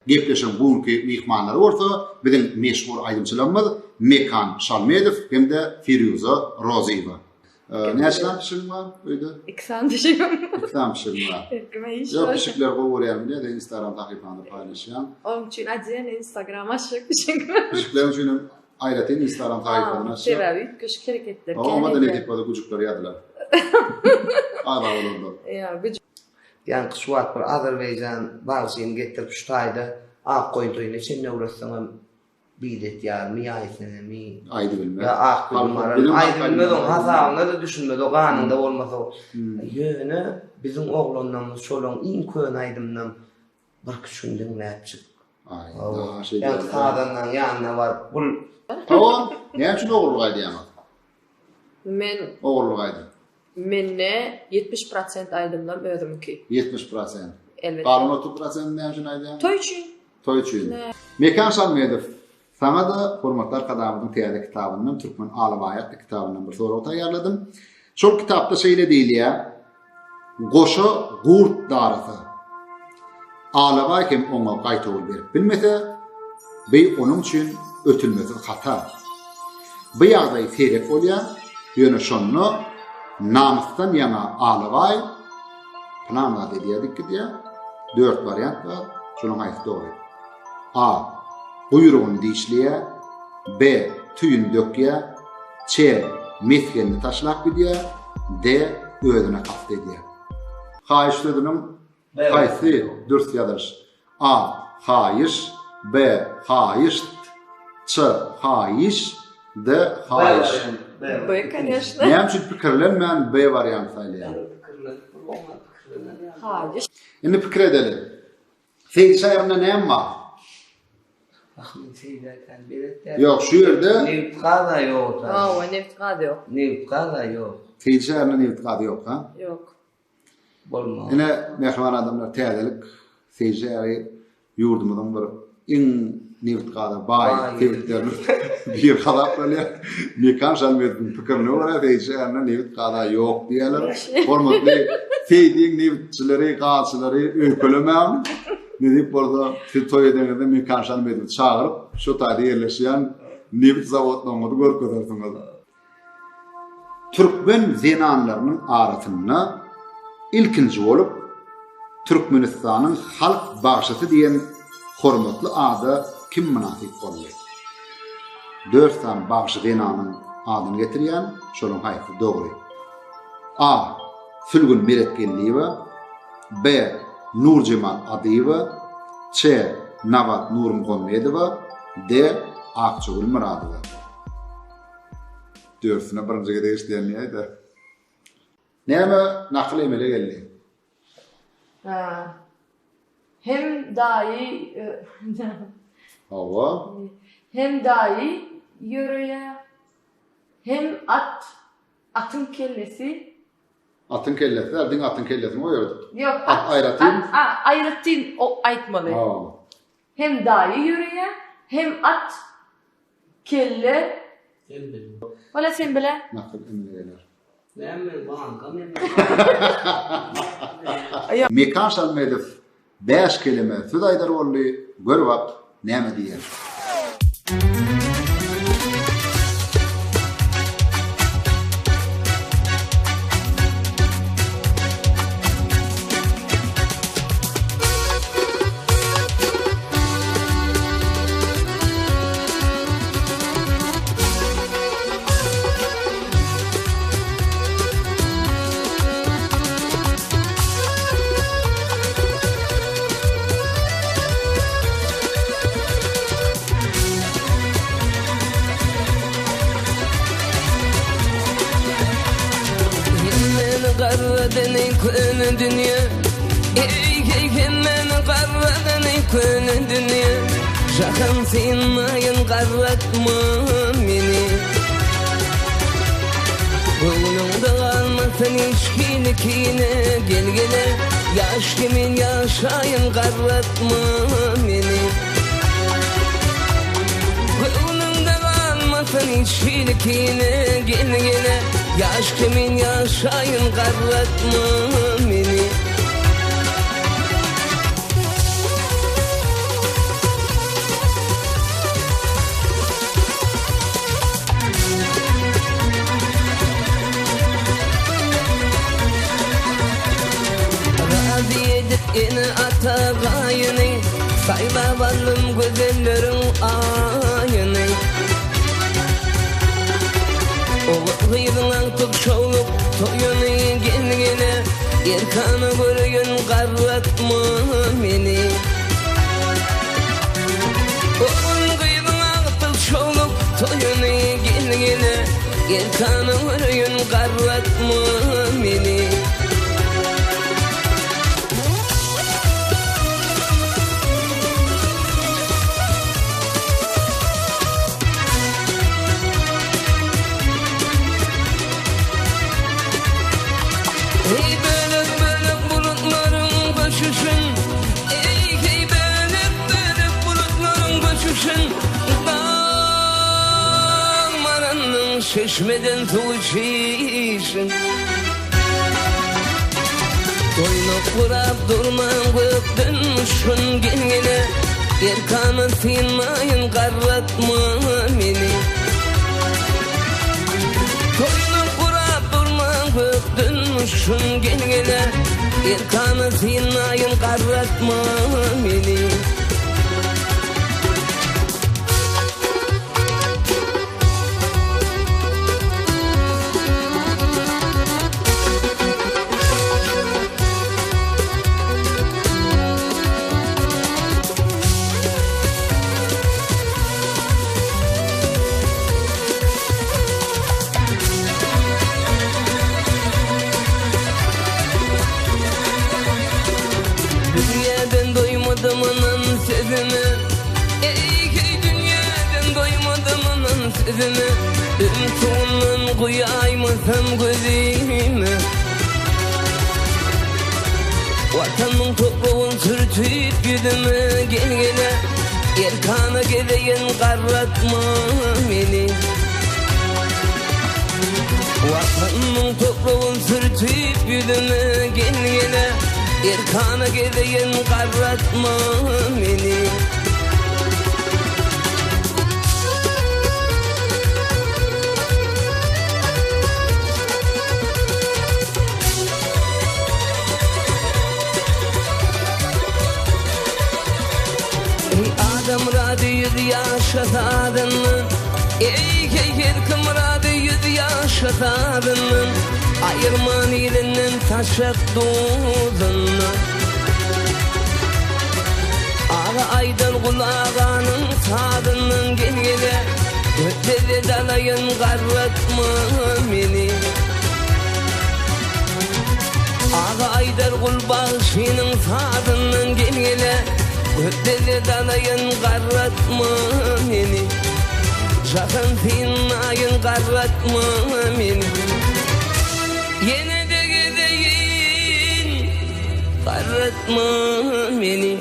gepleşen bugünkü mehmanlar orta bizim meşhur aydımçılarımız Mekan Şalmedov hem de Firuza Roziyeva. Näçe pişirme öýde? İksan düşüyorum. İkram pişirme. Yok pişikler goýarym diýe Instagram tahypynda paýlaşýan. Onun için acilen Instagram'a aşık düşüyorum. Pişikler üçin aýratyn Instagram tahypyna aşyk. Sebebi köşk hareketler. Ama da ne tip bada gucuklar ýadylar. Aba bolurdu. Ya gücük. Yani kışvat bir Azerbaycan bazıyım getirip şutayda ak koyduğuyla şimdi uğraşsam bilet ya mi aysene mi Aydı bilmez. ya ak bilmem aydı bilmez o hasabına da düşünmez o kanında olmaz o yöne bizim oğlundan şolun in köyün aydımdan bir küçündün ne yapacak Ayda şey. yani sağdan yanına var bu Tamam. Ne için oğurluk aydı ama? Men Oğurluk aydı. menne 70% aydımdan özümki. 70%. Elbette. Kalan 30% ne için aydı? Toy için. Toy için. Mekan Şalmedov. Sana da hormatlar kadamının teyade kitabından Türkmen Alabayat kitabından bir soru tayarladım. Şol kitapta şeyle değil ya. Goşa gurt darısı. Alabay kim ona qayta ol berip bilmese bey onun için ötülmesi hata. Bu ýagdaý serek bolýar. Ýöne şonu namusdan yana alabay planla dediýdik diýe 4 variant var. Şonuň aýsy dogry. A. Buyruğunu dişliye, B. Tüyün dökye, Ç. Meskenini taşlak bidiye, D. Ödüne kast ediye. Hayiş ödünüm kaysi dürst yadır. A. Hayiş, B. Hayiş, Ç. Hayiş, D. Hayiş. Bu конечно. Neyem için pikirlen men B variant saylayan. Hayır. Şimdi pikir edelim. Seyit şairinde neyem var? Yok şu yerde Nevtkada yok. Aa, neftkada yok. Nevtkada yok. Seyit şairinde nevtkada yok ha? Yok. Bolmaz. Yine mehman adamlar teadelik Seyit şairi yurdumuzun bir in nevtkada bay tevklerini bir halap böyle Mekan Şalmedov'un fikrini var Seyit şairinde nevtkada yok diyeler. Hormatly Seyit'in nevtçileri, qaçıları öykülemem. Ne deyip orada toy edenlerde Mekan Şalmedov'u çağırıp şu tayda yerleşen Nevt zavodlarını görkezersiňiz. Türkmen zenanlarının arasında ilkinci bolup Türkmenistanyň halk bagşysy diýen hormatly ada kim münasip boldy? 4 tane bagşy zenanyň adyny getirýän, şonuň haýsy dogry. A. Sülgün Meretgenliýewa, B. Nurcemal Adyeva, Ç. Navat Nurmuhammedowa, D. Akçygul Muradowa. Dörsüne birinci gede işleýänliýe-de. Näme nakly emele geldi? Ha. Hem dahi Hawa. hem dahi yöreye hem atın kellesi. Atın kellesi, erdin atın kellesini koyardı. Yok At ayratayım. Ayratayım o aytmalı. Hem dahi yöreye hem at kelle. Valla sen bile. Nakly emele geler. Näme banka Mekan Şalmedov 5 kelime söz aýdar boldy. Gör wagt näme diýer? Qarradını köyün dünya Hemen qarradını köyün dünya Şakan sinmayın qarratma meni Oğlumda kalmasın işkilikine Gel gele yaş kimin yaşayın qarratma meni Oğlumda kalmasın işkilikine Gel gele yaş kimin yaşayın qarratma meni Saylap aldım gözellerin ayını. O gıydılan tuk şoğluk toyunu gelgene, Erkanı görgün qarratma meni. O gıydılan tuk şoğluk toyunu gelgene, Erkanı görgün qarratma meni. Ey bölük bölük bulutların göçüşün, ey bölük bölük bulutların göçüşün, dağmaranın şeşmeden tuğuşişin. Toynak kurap durman gökten uçun gelgene, Erkanı sinmayın qarratma meni. Toynak kurap durman gökten uçun gelgene, Erkanı sinmayın qarratma meni. Dünyadan doymadım anan sözüne, ey dünyadan doymadım anan sözüne, Ümtuğundan koyaymasam gözüme. Vatanın toprağın sürtüp yüzüme gelgene, Erkanı geleyen qarratma meni. Vatanın toprağın sürtüp yüzüme gelgene, Erkanı geleyen qarratma meni. Ey adam radı 100 yaşatadın, ey erkim radı 100 yaşatadın, ayırman elinden taşak doğdun. Ağa aydan kulağanın tadından gelgene, ötede dalayın qarratma meni. Ağa aydar kul bağışının tadından gelgene, ötede dalayın qarratma meni. Жақын тыйынайын қаратма мені, Yine de gideyim, qarratma meni.